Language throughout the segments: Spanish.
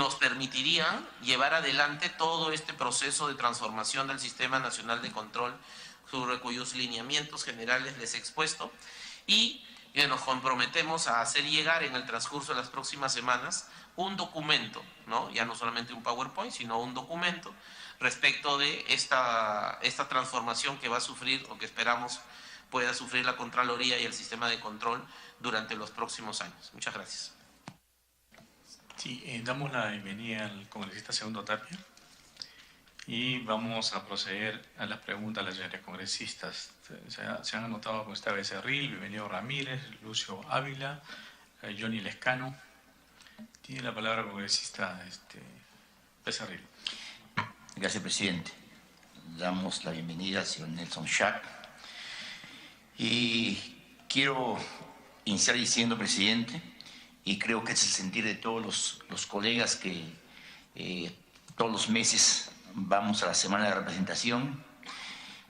nos permitirían llevar adelante todo este proceso de transformación del Sistema Nacional de Control, sobre cuyos lineamientos generales les he expuesto, y nos comprometemos a hacer llegar en el transcurso de las próximas semanas un documento, ¿no? Ya no solamente un PowerPoint, sino un documento respecto de esta transformación que va a sufrir, o que esperamos pueda sufrir, la Contraloría y el sistema de control durante los próximos años. Muchas gracias. Sí, damos la bienvenida al congresista Segundo Tapia y vamos a proceder a las preguntas de las señoras congresistas. Se han anotado con esta Becerril, bienvenido Ramírez, Lucio Ávila, Johnny Lescano. Tiene la palabra el congresista Becerril. Gracias, presidente. Damos la bienvenida al señor Nelson Schack. Y quiero iniciar diciendo, presidente, y creo que es el sentir de todos los colegas que todos los meses vamos a la semana de representación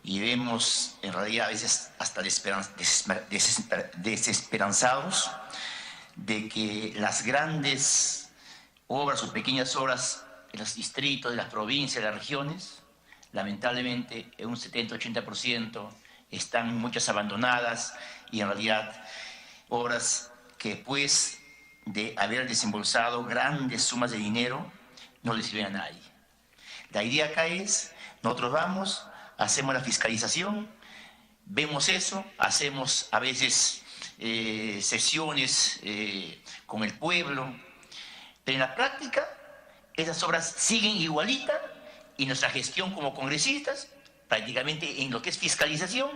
y vemos en realidad a veces hasta desesperanzados de que las grandes obras o pequeñas obras en los distritos, de las provincias, de las regiones, lamentablemente en un 70-80% están muchas abandonadas, y en realidad obras que después de haber desembolsado grandes sumas de dinero no le sirven a nadie. La idea acá es, nosotros vamos, hacemos la fiscalización, vemos eso, hacemos a veces sesiones con el pueblo, pero en la práctica esas obras siguen igualitas y nuestra gestión como congresistas, prácticamente en lo que es fiscalización,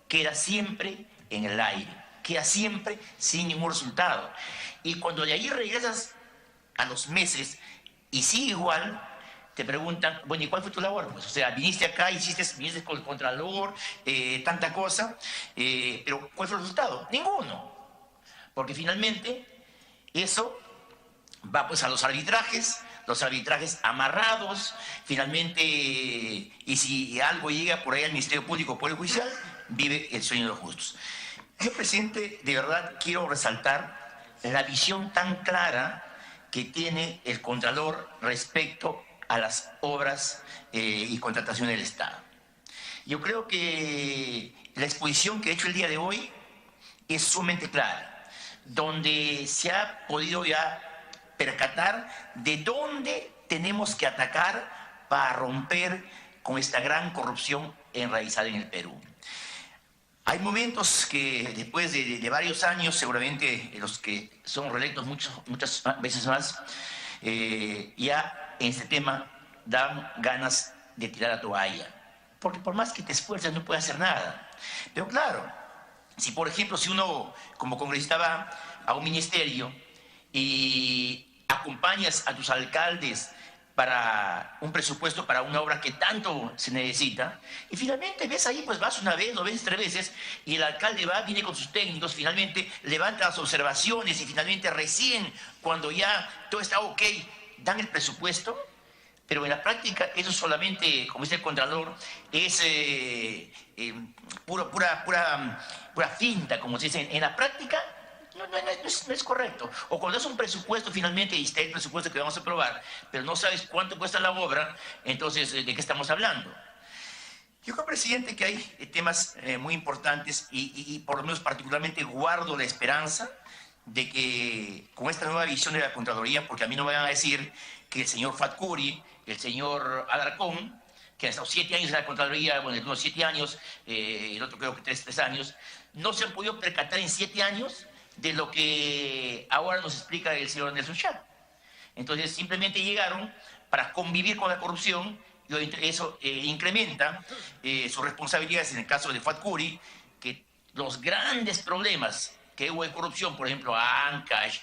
queda siempre en el aire, queda siempre sin ningún resultado. Y cuando de ahí regresas a los meses y sigue igual, te preguntan, bueno, ¿y cuál fue tu labor? Pues, o sea, viniste acá, viniste con el Contralor, tanta cosa, pero ¿cuál fue el resultado? Ninguno. Porque finalmente eso va pues a los arbitrajes amarrados, finalmente, y si algo llega por ahí al Ministerio Público Poder Judicial, vive el sueño de los justos. Yo, presidente, de verdad quiero resaltar la visión tan clara que tiene el Contralor respecto a las obras y contrataciones del Estado. Yo creo que la exposición que he hecho el día de hoy es sumamente clara, donde se ha podido ya percatar de dónde tenemos que atacar para romper con esta gran corrupción enraizada en el Perú. Hay momentos que después de varios años, seguramente los que son reelectos muchas veces más, ya en este tema dan ganas de tirar la toalla. Porque por más que te esfuerces no puedes hacer nada. Pero claro, si por ejemplo, si uno como congresista va a un ministerio y acompañas a tus alcaldes para un presupuesto para una obra que tanto se necesita, y finalmente ves ahí, pues vas una vez, 2 veces, 3 veces, y el alcalde va, viene con sus técnicos, finalmente levanta las observaciones, y finalmente recién, cuando ya todo está ok, dan el presupuesto, pero en la práctica eso solamente, como dice el Contralor, es pura finta, como se dice. En la práctica no es correcto. O cuando es un presupuesto finalmente, y está el presupuesto que vamos a aprobar, pero no sabes cuánto cuesta la obra, entonces, ¿de qué estamos hablando? Yo creo, presidente, que hay temas muy importantes y por lo menos particularmente guardo la esperanza de que con esta nueva visión de la Contraloría, porque a mí no me van a decir que el señor Fatcuri, el señor Alarcón, que ha estado 7 años en la Contraloría, bueno, unos 7 años, el otro creo que 3 años, no se han podido percatar en 7 años de lo que ahora nos explica el señor Nelson Schack. Entonces simplemente llegaron para convivir con la corrupción, y eso incrementa sus responsabilidades en el caso de Fatcuri, que los grandes problemas que hubo de corrupción, por ejemplo, Ancash,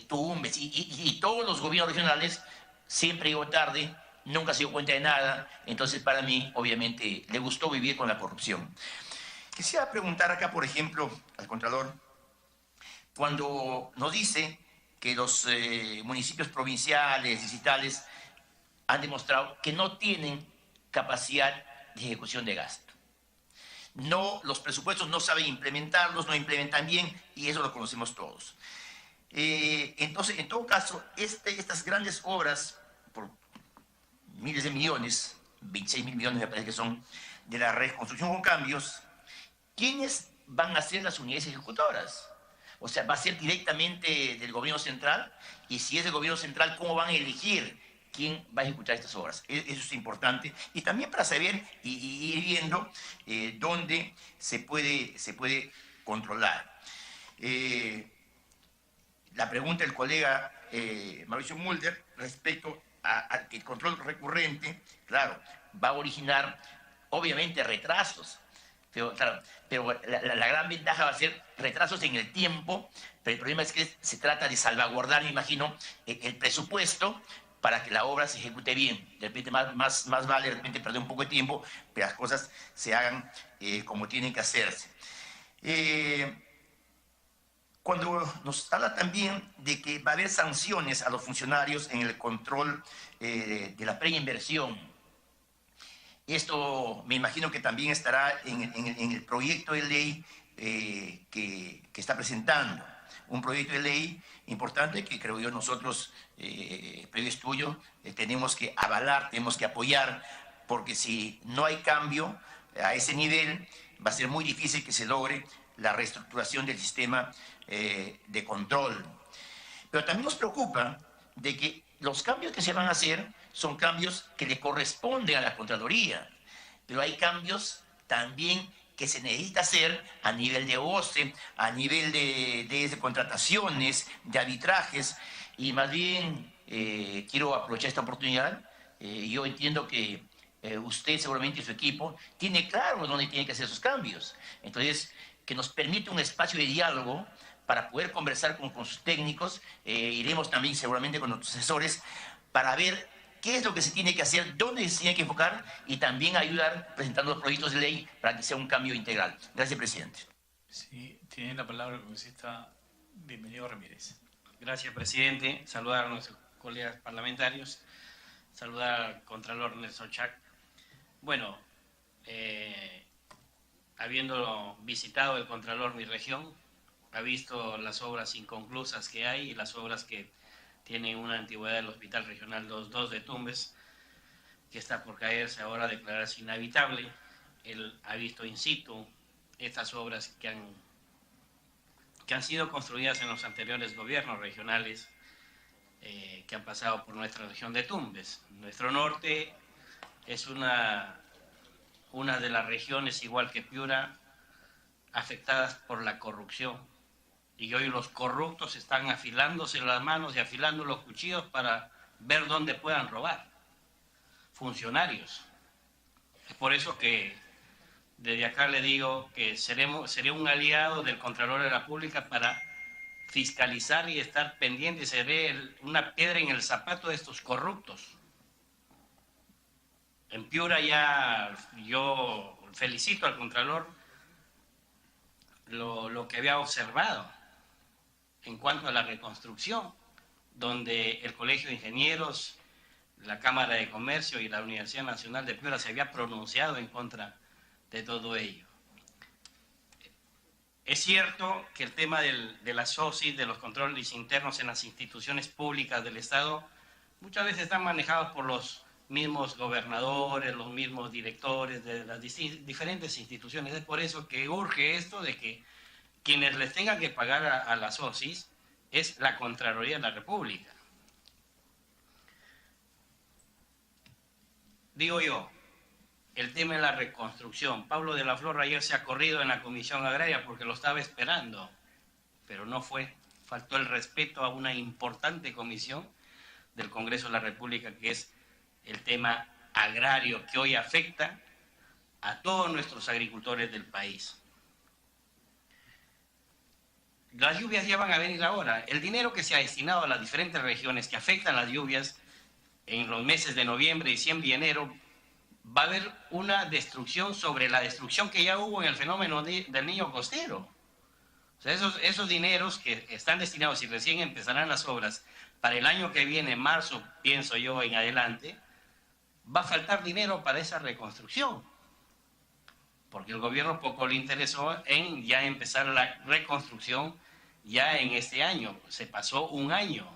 Tumbes y todos los gobiernos regionales, siempre llegó tarde, nunca se dio cuenta de nada. Entonces, para mí, obviamente, le gustó vivir con la corrupción. Quisiera preguntar acá, por ejemplo, al Contralor, cuando nos dice que los municipios provinciales, distritales, han demostrado que no tienen capacidad de ejecución de gasto. No, los presupuestos no saben implementarlos, no implementan bien, y eso lo conocemos todos. Entonces, en todo caso, estas grandes obras, por miles de millones, 26.000 millones me parece que son, de la reconstrucción con cambios, ¿quiénes van a ser las unidades ejecutoras? O sea, ¿va a ser directamente del gobierno central? Y si es del gobierno central, ¿cómo van a elegir quién va a ejecutar estas obras? Eso es importante. Y también para saber y ir viendo dónde se puede controlar. La pregunta del colega Mauricio Mulder respecto al control recurrente, claro, va a originar obviamente retrasos. Pero, claro, la gran ventaja va a ser retrasos en el tiempo, pero el problema es que se trata de salvaguardar, me imagino, el presupuesto para que la obra se ejecute bien. De repente más vale de repente perder un poco de tiempo, pero las cosas se hagan como tienen que hacerse. Cuando nos habla también de que va a haber sanciones a los funcionarios en el control de la preinversión, esto me imagino que también estará en el proyecto de ley que está presentando. Un proyecto de ley importante que creo yo nosotros, previo estudio, tenemos que avalar, tenemos que apoyar, porque si no hay cambio a ese nivel, va a ser muy difícil que se logre la reestructuración del sistema de control. Pero también nos preocupa de que los cambios que se van a hacer son cambios que le corresponden a la Contraloría, pero hay cambios también que se necesita hacer a nivel de OCE, a nivel de contrataciones, de arbitrajes, y más bien quiero aprovechar esta oportunidad. Yo entiendo que usted seguramente y su equipo tiene claro dónde tiene que hacer esos cambios. Entonces, que nos permite un espacio de diálogo para poder conversar con sus técnicos, iremos también seguramente con nuestros asesores, para ver qué es lo que se tiene que hacer, dónde se tiene que enfocar y también ayudar presentando los proyectos de ley para que sea un cambio integral. Gracias, presidente. Sí, tiene la palabra el congresista Bienvenido Ramírez. Gracias, presidente. Saludar a nuestros colegas parlamentarios, saludar al Contralor Nelson Chac. Bueno, habiendo visitado el Contralor mi región, ha visto las obras inconclusas que hay y las obras que tienen una antigüedad del Hospital Regional 22 de Tumbes, que está por caerse ahora, declararse inhabitable. Él ha visto in situ estas obras que han sido construidas en los anteriores gobiernos regionales que han pasado por nuestra región de Tumbes. Nuestro norte es una de las regiones, igual que Piura, afectadas por la corrupción. Y hoy los corruptos están afilándose las manos y afilando los cuchillos para ver dónde puedan robar. Funcionarios. Es por eso que desde acá le digo que seré un aliado del Contralor de la República para fiscalizar y estar pendiente, seré una piedra en el zapato de estos corruptos. En Piura ya yo felicito al Contralor lo que había observado en cuanto a la reconstrucción, donde el Colegio de Ingenieros, la Cámara de Comercio y la Universidad Nacional de Piura se había pronunciado en contra de todo ello. Es cierto que el tema de las OSIS, de los controles internos en las instituciones públicas del Estado, muchas veces están manejados por los mismos gobernadores, los mismos directores de las diferentes instituciones. Es por eso que urge esto de que quienes les tengan que pagar a las OSIS es la Contraloría de la República. Digo yo, el tema de la reconstrucción. Pablo de la Flor ayer se ha corrido en la Comisión Agraria porque lo estaba esperando, pero no fue. Faltó el respeto a una importante comisión del Congreso de la República, que es el tema agrario, que hoy afecta a todos nuestros agricultores del país. Las lluvias ya van a venir ahora. El dinero que se ha destinado a las diferentes regiones que afectan las lluvias en los meses de noviembre, diciembre y enero, va a haber una destrucción sobre la destrucción que ya hubo en el fenómeno del Niño Costero. O sea, esos dineros que están destinados y recién empezarán las obras para el año que viene, marzo, pienso yo, en adelante, va a faltar dinero para esa reconstrucción. Porque el gobierno poco le interesó en ya empezar la reconstrucción ya en este año. Se pasó un año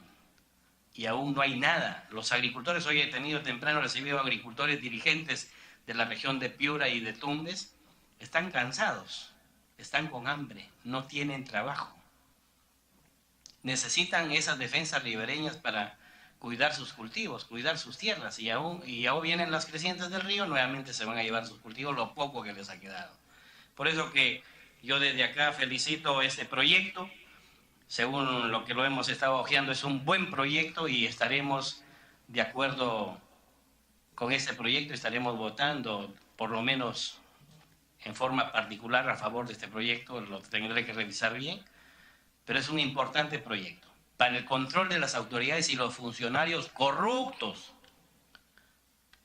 y aún no hay nada. Los agricultores, hoy he tenido temprano, recibido agricultores dirigentes de la región de Piura y de Tumbes, están cansados, están con hambre, no tienen trabajo. Necesitan esas defensas ribereñas para cuidar sus cultivos, cuidar sus tierras, y aún vienen las crecientes del río, nuevamente se van a llevar sus cultivos, lo poco que les ha quedado. Por eso que yo desde acá felicito este proyecto. Según lo que lo hemos estado hojeando, es un buen proyecto y estaremos de acuerdo con este proyecto, estaremos votando, por lo menos en forma particular, a favor de este proyecto. Lo tendré que revisar bien, pero es un importante proyecto para el control de las autoridades y los funcionarios corruptos,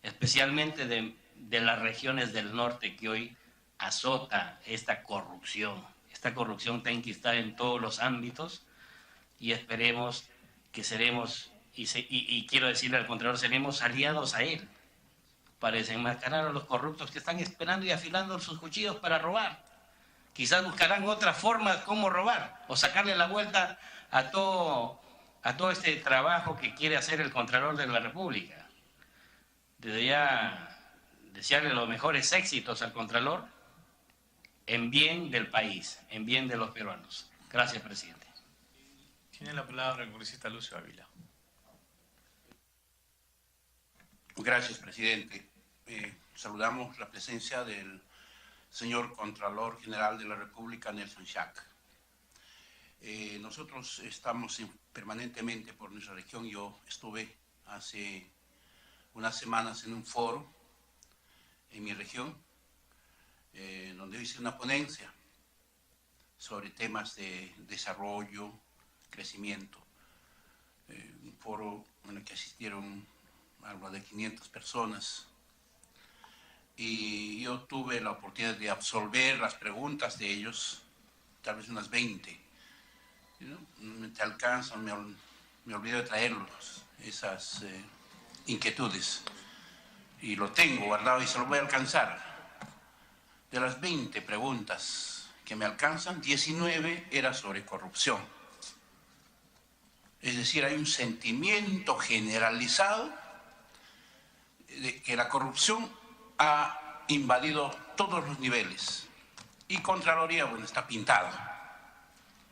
especialmente de las regiones del norte que hoy azota esta corrupción. Esta corrupción tiene que estar en todos los ámbitos y esperemos que seremos, y quiero decirle al Contralor, seremos aliados a él para desenmascarar a los corruptos que están esperando y afilando sus cuchillos para robar. Quizás buscarán otras formas como robar o sacarle la vuelta a todo este trabajo que quiere hacer el Contralor de la República. Desde ya desearle los mejores éxitos al Contralor en bien del país, en bien de los peruanos. Gracias, presidente. Tiene la palabra el congresista Lucio Ávila. Gracias, presidente. Saludamos la presencia del señor Contralor General de la República, Nelson Schack. Nosotros estamos permanentemente por nuestra región. Yo estuve hace unas semanas en un foro en mi región, donde hice una ponencia sobre temas de desarrollo, crecimiento. Un foro en el que asistieron algo de 500 personas. Y yo tuve la oportunidad de absolver las preguntas de ellos, tal vez unas 20. ¿No? Te alcanzan, me olvidé de traerlos, esas inquietudes. Y lo tengo guardado y se lo voy a alcanzar. De las 20 preguntas que me alcanzan, 19 era sobre corrupción. Es decir, hay un sentimiento generalizado de que la corrupción ha invadido todos los niveles. Y Contraloría, bueno, está pintada.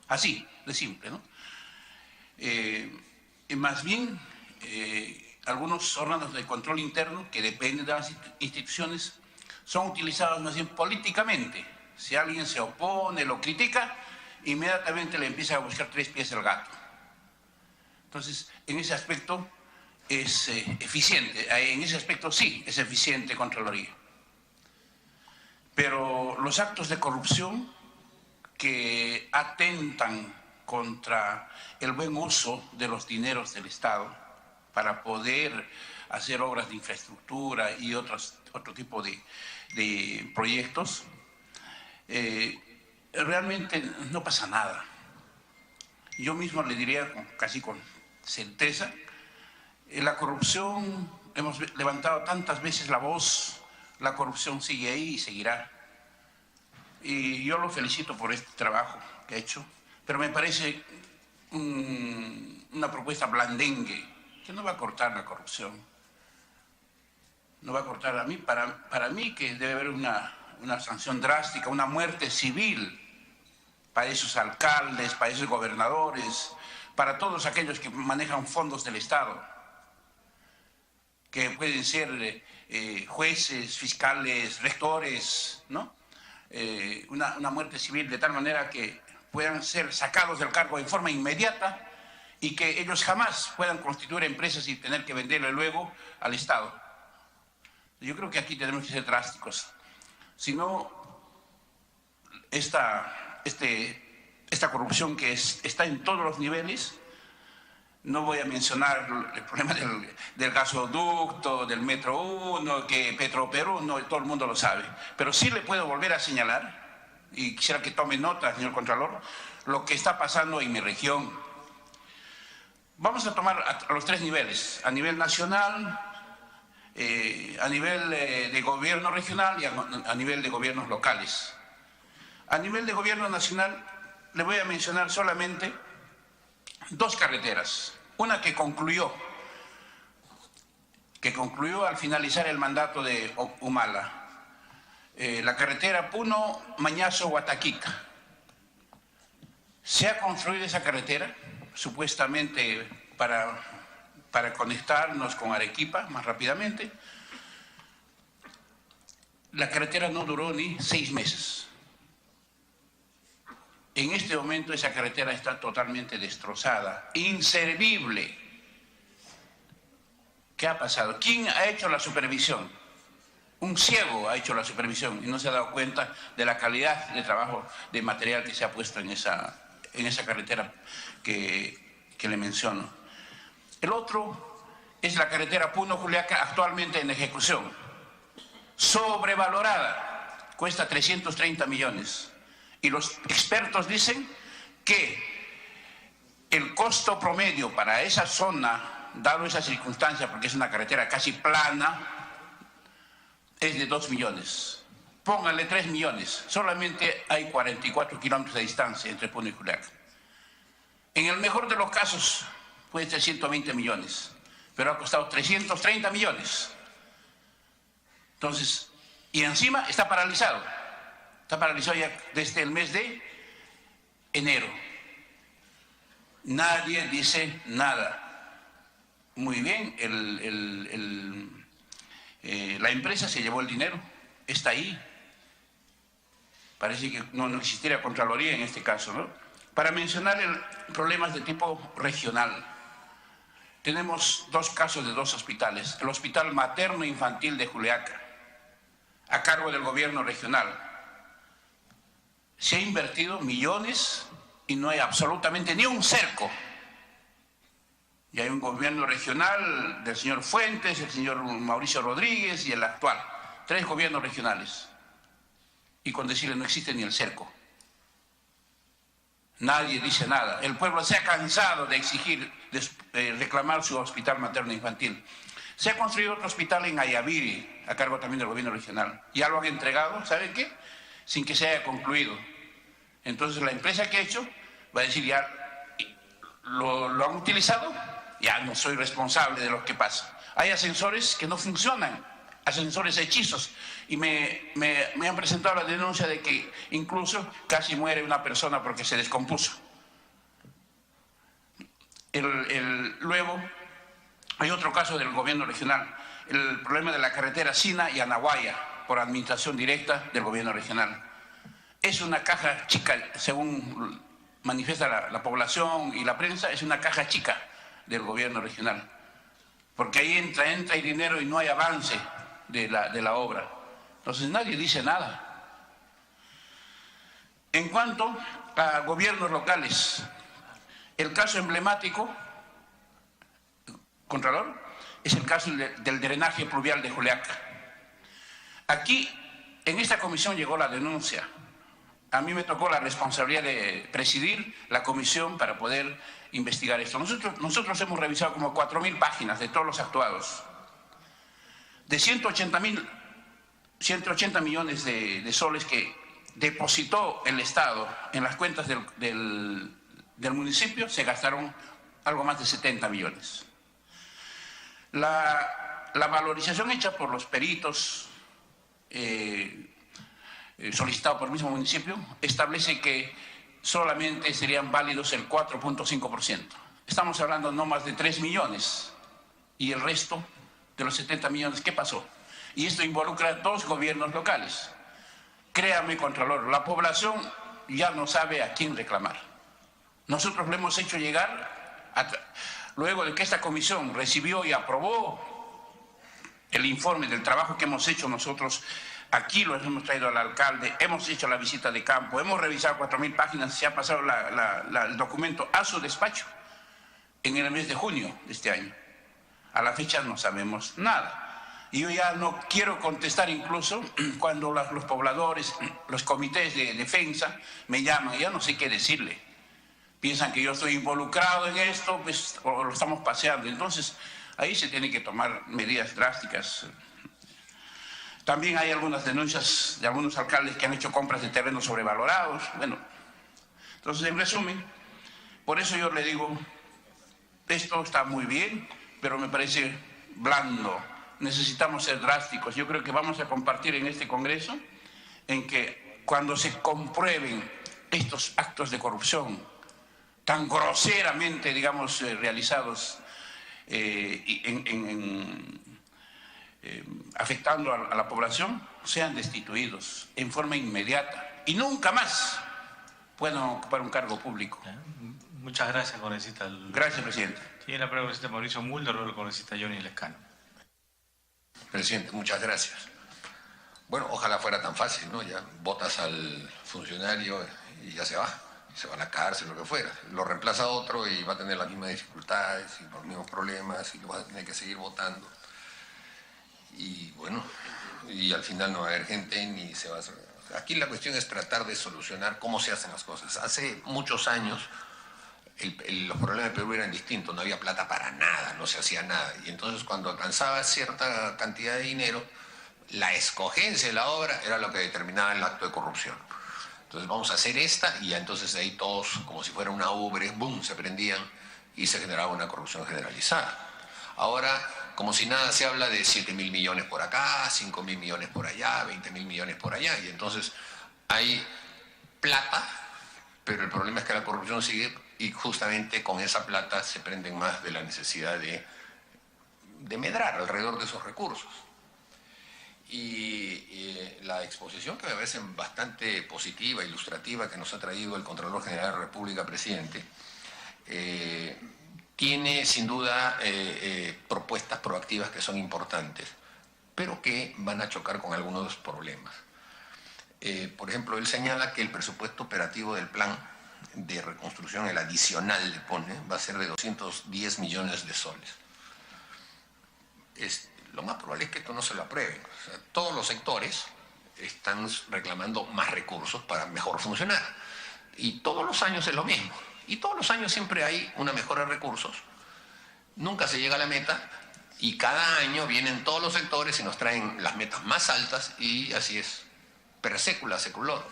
Así, de simple, ¿no? Más bien, algunos órganos de control interno que dependen de las instituciones son utilizados más bien políticamente. Si alguien se opone, lo critica, inmediatamente le empieza a buscar 3 pies al gato. Entonces, en ese aspecto es eficiente, en ese aspecto sí es eficiente Contraloría. Pero los actos de corrupción que atentan contra el buen uso de los dineros del Estado para poder hacer obras de infraestructura y otro tipo de proyectos, realmente no pasa nada. Yo mismo le diría casi con certeza, la corrupción, hemos levantado tantas veces la voz, la corrupción sigue ahí y seguirá. Y yo lo felicito por este trabajo que ha hecho, pero me parece una propuesta blandengue que no va a cortar la corrupción. No va a cortar para mí que debe haber una sanción drástica, una muerte civil para esos alcaldes, para esos gobernadores, para todos aquellos que manejan fondos del Estado, que pueden ser jueces, fiscales, rectores, ¿no? Una muerte civil de tal manera que puedan ser sacados del cargo en forma inmediata y que ellos jamás puedan constituir empresas y tener que venderle luego al Estado. Yo creo que aquí tenemos que ser drásticos. Si no, esta corrupción que está en todos los niveles, no voy a mencionar el problema del gasoducto, del Metro 1, que Petroperú, no, todo el mundo lo sabe. Pero sí le puedo volver a señalar, y quisiera que tome nota, señor Contralor, lo que está pasando en mi región. Vamos a tomar a los 3 niveles, a nivel nacional, a nivel de gobierno regional y a nivel de gobiernos locales. A nivel de gobierno nacional, le voy a mencionar solamente dos carreteras. Una que concluyó al finalizar el mandato de Humala. La carretera Puno-Mañazo-Huataquica. Se ha construido esa carretera, supuestamente para conectarnos con Arequipa más rápidamente. La carretera no duró ni 6 meses. En este momento esa carretera está totalmente destrozada, inservible. ¿Qué ha pasado? ¿Quién ha hecho la supervisión? Un ciego ha hecho la supervisión y no se ha dado cuenta de la calidad de trabajo, de material que se ha puesto en esa carretera que le menciono. El otro es la carretera Puno-Juliaca, actualmente en ejecución, sobrevalorada, cuesta 330 millones. Y los expertos dicen que el costo promedio para esa zona, dado esa circunstancia, porque es una carretera casi plana, es de 2 millones. Pónganle 3 millones. Solamente hay 44 kilómetros de distancia entre Puno y Juliaca. En el mejor de los casos puede ser 120 millones, pero ha costado 330 millones. Entonces, y encima está paralizado. Está paralizado ya desde el mes de enero. Nadie dice nada. Muy bien, la empresa se llevó el dinero, está ahí. Parece que no existiera Contraloría en este caso, ¿no? Para mencionar problemas de tipo regional, tenemos 2 casos de 2 hospitales. El Hospital Materno Infantil de Juliaca, a cargo del gobierno regional. Se ha invertido millones y no hay absolutamente ni un cerco. Y hay un gobierno regional del señor Fuentes, el señor Mauricio Rodríguez y el actual. 3 gobiernos regionales. Y con decirle no existe ni el cerco. Nadie dice nada. El pueblo se ha cansado de exigir, de reclamar su hospital materno infantil. Se ha construido otro hospital en Ayaviri, a cargo también del gobierno regional. Ya lo han entregado, ¿saben qué? Sin que se haya concluido. Entonces la empresa que ha hecho va a decir ya lo han utilizado, ya no soy responsable de lo que pasa. Hay ascensores que no funcionan, ascensores hechizos, y me han presentado la denuncia de que incluso casi muere una persona porque se descompuso. Luego hay otro caso del gobierno regional, el problema de la carretera Sina y Anahuaya, por administración directa del gobierno regional. Es una caja chica, según manifiesta la población y la prensa, es una caja chica del gobierno regional. Porque ahí entra el dinero y no hay avance de la obra. Entonces nadie dice nada. En cuanto a gobiernos locales, el caso emblemático, Contralor, es el caso del drenaje pluvial de Juliaca. Aquí, en esta comisión llegó la denuncia. A mí me tocó la responsabilidad de presidir la comisión para poder investigar esto. Nosotros hemos revisado como 4.000 páginas de todos los actuados. De 180 millones de soles que depositó el Estado en las cuentas del municipio, se gastaron algo más de 70 millones. La valorización hecha por los peritos solicitado por el mismo municipio, establece que solamente serían válidos el 4.5%. Estamos hablando no más de 3 millones. Y el resto de los 70 millones, ¿qué pasó? Y esto involucra a 2 gobiernos locales. Créame, Contralor, la población ya no sabe a quién reclamar. Nosotros le hemos hecho llegar, luego de que esta comisión recibió y aprobó el informe del trabajo que hemos hecho nosotros. Aquí lo hemos traído al alcalde, hemos hecho la visita de campo, hemos revisado 4.000 páginas, se ha pasado el documento a su despacho en el mes de junio de este año. A la fecha no sabemos nada. Y yo ya no quiero contestar incluso cuando los pobladores, los comités de defensa me llaman, ya no sé qué decirle. Piensan que yo estoy involucrado en esto, pues, o lo estamos paseando. Entonces, ahí se tienen que tomar medidas drásticas. También hay algunas denuncias de algunos alcaldes que han hecho compras de terrenos sobrevalorados. Bueno, Entonces, en resumen, por eso yo le digo, esto está muy bien, pero me parece blando. Necesitamos ser drásticos. Yo creo que vamos a compartir en este Congreso en que cuando se comprueben estos actos de corrupción tan groseramente, digamos, realizados afectando a la población, sean destituidos en forma inmediata y nunca más puedan ocupar un cargo público. Muchas gracias, congresista. Gracias, presidente. Tiene la palabra el congresista Mauricio Mulder, luego el congresista Johnny Lescano. Presidente, muchas gracias. Bueno, ojalá fuera tan fácil, ¿no? Ya votas al funcionario y ya se va a la cárcel, lo que fuera. Lo reemplaza otro y va a tener las mismas dificultades y los mismos problemas y lo va a tener que seguir votando. Y bueno, y al final no va a haber gente ni se va a hacer. Aquí la cuestión es tratar de solucionar cómo se hacen las cosas. Hace muchos años los problemas de Perú eran distintos, no había plata para nada, no se hacía nada. Y entonces cuando alcanzaba cierta cantidad de dinero, la escogencia de la obra era lo que determinaba el acto de corrupción. Entonces vamos a hacer esta y ya entonces ahí todos, como si fuera una ubre, boom, se prendían y se generaba una corrupción generalizada. Ahora, como si nada, se habla de 7.000 millones por acá, 5.000 millones por allá, 20.000 millones por allá, y entonces hay plata, pero el problema es que la corrupción sigue y justamente con esa plata se prenden más de la necesidad de medrar alrededor de esos recursos. Y la exposición que me parece bastante positiva, ilustrativa, que nos ha traído el Contralor General de la República, presidente, tiene sin duda propuestas proactivas que son importantes, pero que van a chocar con algunos problemas. Por ejemplo, él señala que el presupuesto operativo del plan de reconstrucción, el adicional le pone, va a ser de 210 millones de soles. Lo más probable es que esto no se lo aprueben. O sea, todos los sectores están reclamando más recursos para mejor funcionar. Y todos los años es lo mismo. Y todos los años siempre hay una mejora de recursos. Nunca se llega a la meta y cada año vienen todos los sectores y nos traen las metas más altas y así es. Per secula seculor.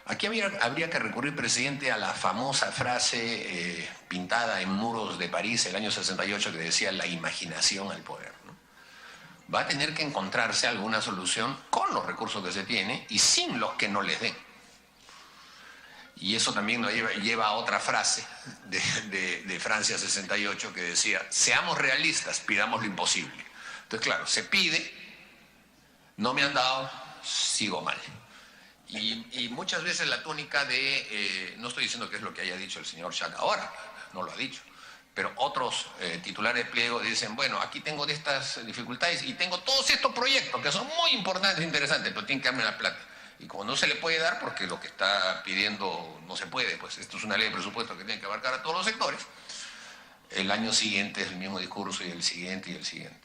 Aquí habría que recurrir, presidente, a la famosa frase pintada en muros de París el año 68 que decía la imaginación al poder, ¿no? Va a tener que encontrarse alguna solución con los recursos que se tiene y sin los que no les den. Y eso también nos lleva a otra frase de Francia 68 que decía, seamos realistas, pidamos lo imposible. Entonces, claro, se pide, no me han dado, sigo mal. Y muchas veces la tónica de, no estoy diciendo que es lo que haya dicho el señor Chak ahora, no lo ha dicho, pero otros titulares de pliego dicen, bueno, aquí tengo de estas dificultades y tengo todos estos proyectos que son muy importantes e interesantes, pero tienen que darme la plata. Y como no se le puede dar porque lo que está pidiendo no se puede, pues esto es una ley de presupuesto que tiene que abarcar a todos los sectores, el año siguiente es el mismo discurso y el siguiente y el siguiente.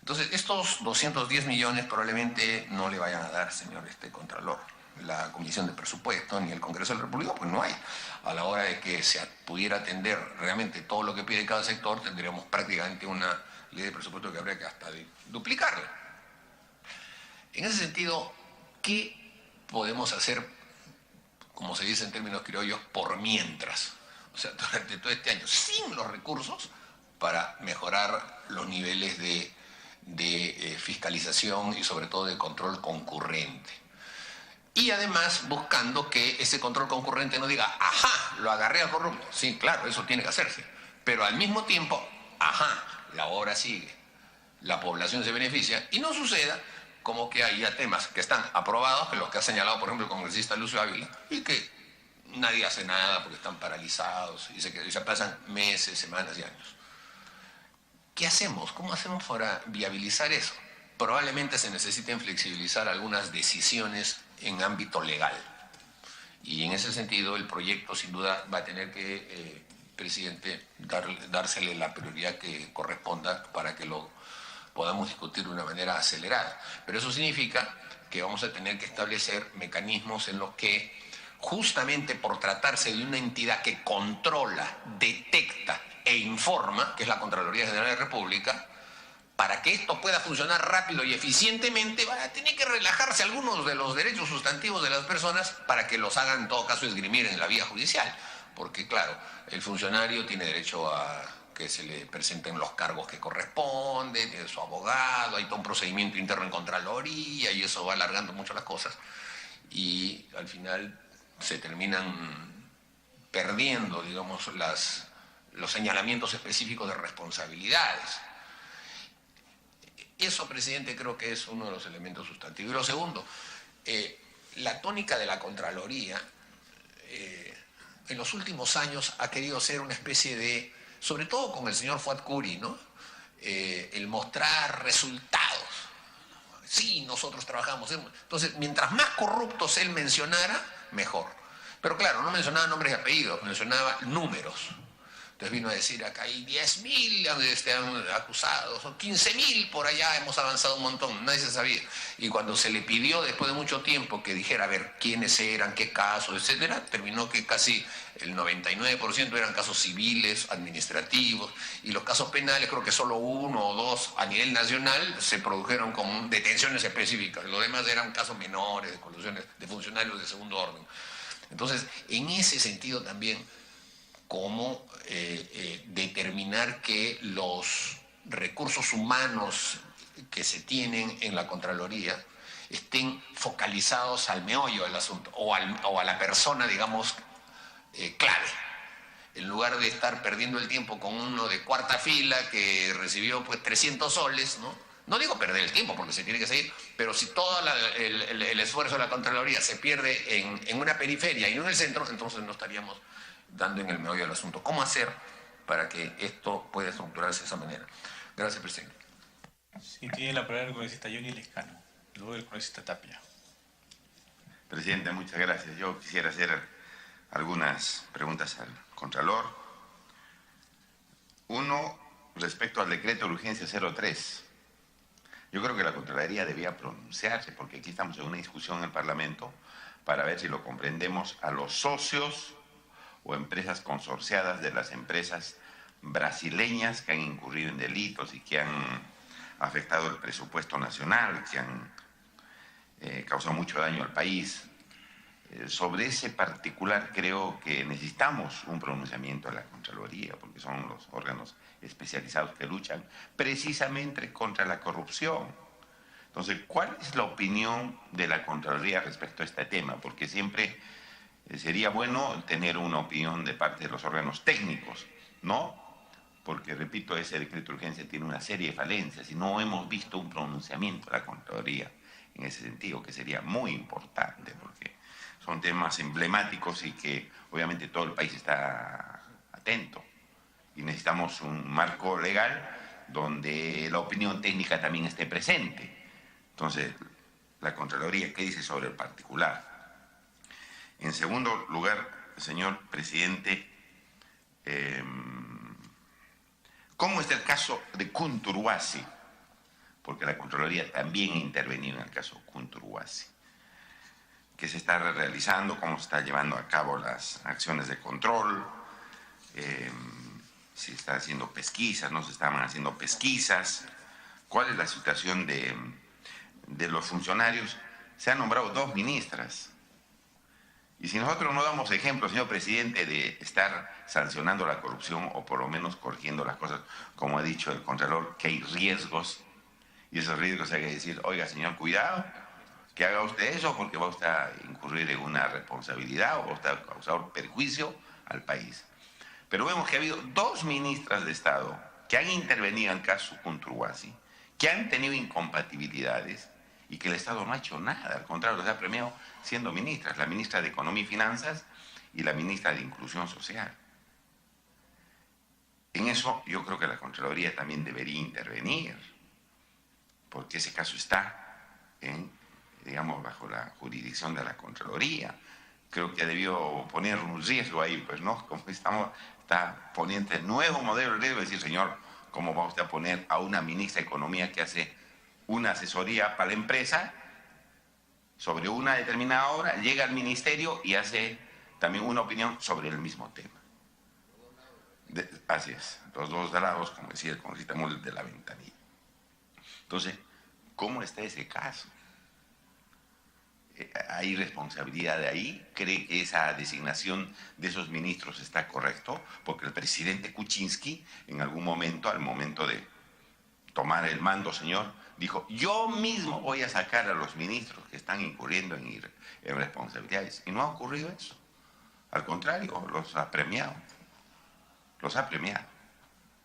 Entonces, estos 210 millones probablemente no le vayan a dar, señor Contralor. La Comisión de Presupuesto ni el Congreso de la República, pues no hay. A la hora de que se pudiera atender realmente todo lo que pide cada sector, tendríamos prácticamente una ley de presupuesto que habría que hasta duplicarla. En ese sentido, ¿qué podemos hacer, como se dice en términos criollos, por mientras? O sea, durante todo este año, sin los recursos para mejorar los niveles de fiscalización y sobre todo de control concurrente. Y además buscando que ese control concurrente no diga, ajá, lo agarré al corrupto. Sí, claro, eso tiene que hacerse. Pero al mismo tiempo, ajá, la obra sigue, la población se beneficia y no suceda como que haya temas que están aprobados, que los que ha señalado, por ejemplo, el congresista Lucio Ávila, y que nadie hace nada porque están paralizados y se pasan meses, semanas y años. ¿Qué hacemos? ¿Cómo hacemos para viabilizar eso? Probablemente se necesiten flexibilizar algunas decisiones en ámbito legal. Y en ese sentido el proyecto sin duda va a tener que, presidente, dársele la prioridad que corresponda para que lo podamos discutir de una manera acelerada. Pero eso significa que vamos a tener que establecer mecanismos en los que, justamente por tratarse de una entidad que controla, detecta e informa, que es la Contraloría General de la República, para que esto pueda funcionar rápido y eficientemente, tiene que relajarse algunos de los derechos sustantivos de las personas para que los hagan en todo caso esgrimir en la vía judicial. Porque claro, el funcionario tiene derecho a que se le presenten los cargos que corresponden, tiene su abogado, hay todo un procedimiento interno en Contraloría y eso va alargando mucho las cosas. Y al final se terminan perdiendo, digamos, los señalamientos específicos de responsabilidades. Eso, presidente, creo que es uno de los elementos sustantivos. Y lo segundo, la tónica de la Contraloría en los últimos años ha querido ser una especie de, sobre todo con el señor Fuad Curi, ¿no? El mostrar resultados. Sí, nosotros trabajamos. Entonces, mientras más corruptos él mencionara, mejor. Pero claro, no mencionaba nombres y apellidos, mencionaba números. Entonces vino a decir, acá hay 10.000 acusados, o 15.000 por allá, hemos avanzado un montón, nadie se sabía. Y cuando se le pidió después de mucho tiempo que dijera, a ver, quiénes eran, qué casos, etcétera, terminó que casi el 99% eran casos civiles, administrativos, y los casos penales creo que solo 1 o 2 a nivel nacional se produjeron con detenciones específicas. Los demás eran casos menores, de colusiones de funcionarios de segundo orden. Entonces, en ese sentido también, cómo determinar que los recursos humanos que se tienen en la Contraloría estén focalizados al meollo del asunto o a la persona, digamos, clave, en lugar de estar perdiendo el tiempo con uno de cuarta fila que recibió pues 300 soles, ¿no? No digo perder el tiempo porque se tiene que seguir, pero si todo el esfuerzo de la Contraloría se pierde en una periferia y no en el centro, entonces no estaríamos dando en el meollo del asunto. ¿Cómo hacer para que esto pueda estructurarse de esa manera? Gracias, presidente. Sí, tiene la palabra el congresista Johnny Lescano, luego el congresista Tapia. Presidente, muchas gracias. Yo quisiera hacer algunas preguntas al Contralor. Uno, respecto al decreto de urgencia 03. Yo creo que la Contraloría debía pronunciarse, porque aquí estamos en una discusión en el Parlamento para ver si lo comprendemos a los socios o empresas consorciadas de las empresas brasileñas que han incurrido en delitos y que han afectado el presupuesto nacional, que han causado mucho daño al país. Sobre ese particular creo que necesitamos un pronunciamiento de la Contraloría, porque son los órganos especializados que luchan precisamente contra la corrupción. Entonces, ¿cuál es la opinión de la Contraloría respecto a este tema? Porque siempre sería bueno tener una opinión de parte de los órganos técnicos, ¿no? Porque, repito, ese decreto de urgencia tiene una serie de falencias y no hemos visto un pronunciamiento de la Contraloría en ese sentido, que sería muy importante, porque son temas emblemáticos y que obviamente todo el país está atento. Y necesitamos un marco legal donde la opinión técnica también esté presente. Entonces, la Contraloría, ¿qué dice sobre el particular? En segundo lugar, señor presidente, ¿cómo está el caso de Kunturwasi? Porque la Contraloría también ha intervenido en el caso Kunturwasi. ¿Qué se está realizando? ¿Cómo se está llevando a cabo las acciones de control? Si está haciendo pesquisas, no se estaban haciendo pesquisas. ¿Cuál es la situación de los funcionarios? Se han nombrado 2 ministras. Y si nosotros no damos ejemplo, señor presidente, de estar sancionando la corrupción o por lo menos corrigiendo las cosas, como ha dicho el Contralor, que hay riesgos, y esos riesgos hay que decir, oiga, señor, cuidado, que haga usted eso porque va usted a incurrir en una responsabilidad o va usted a causar perjuicio al país. Pero vemos que ha habido 2 ministras de Estado que han intervenido en el caso Kunturwasi, que han tenido incompatibilidades y que el Estado no ha hecho nada, al contrario, los ha premiado siendo ministras, la ministra de Economía y Finanzas y la ministra de Inclusión Social. En eso yo creo que la Contraloría también debería intervenir, porque ese caso está digamos, bajo la jurisdicción de la Contraloría. Creo que debió poner un riesgo ahí, pues, ¿no? Como está poniendo el nuevo modelo de riesgo, decir, señor, ¿cómo va usted a poner a una ministra de Economía que hace una asesoría para la empresa sobre una determinada obra, llega al ministerio y hace también una opinión sobre el mismo tema? Así es, los 2 lados, como decía el congresista Müller, de la ventanilla. Entonces, ¿cómo está ese caso? ¿Hay responsabilidad de ahí? ¿Cree que esa designación de esos ministros está correcto? Porque el presidente Kuczynski, en algún momento, al momento de tomar el mando, señor, dijo, yo mismo voy a sacar a los ministros que están incurriendo en responsabilidades. Y no ha ocurrido eso. Al contrario, los ha premiado. Los ha premiado.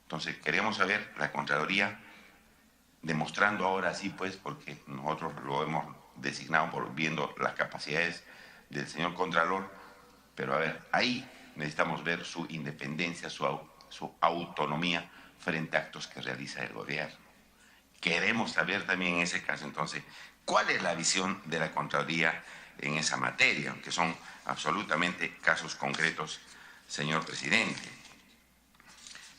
Entonces, queremos saber la Contraloría, demostrando ahora sí, pues, porque nosotros lo hemos designado por viendo las capacidades del señor Contralor, pero a ver, ahí necesitamos ver su independencia, su autonomía frente a actos que realiza el gobierno. Queremos saber también en ese caso, entonces, cuál es la visión de la Contraloría en esa materia, aunque son absolutamente casos concretos, señor presidente.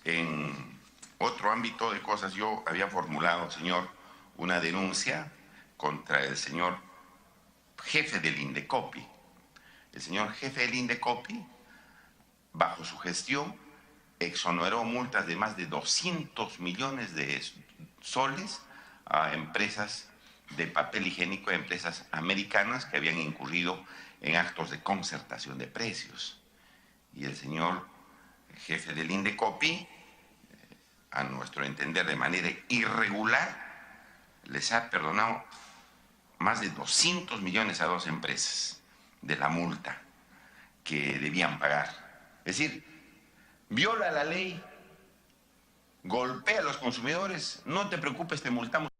En otro ámbito de cosas, yo había formulado, señor, una denuncia contra el señor jefe del Indecopi. El señor jefe del Indecopi, bajo su gestión, exoneró multas de más de 200 millones de soles a empresas de papel higiénico, a empresas americanas que habían incurrido en actos de concertación de precios. Y el señor jefe del Indecopi, a nuestro entender de manera irregular, les ha perdonado más de 200 millones a dos empresas de la multa que debían pagar. Es decir, viola la ley, golpea a los consumidores, no te preocupes, te multamos.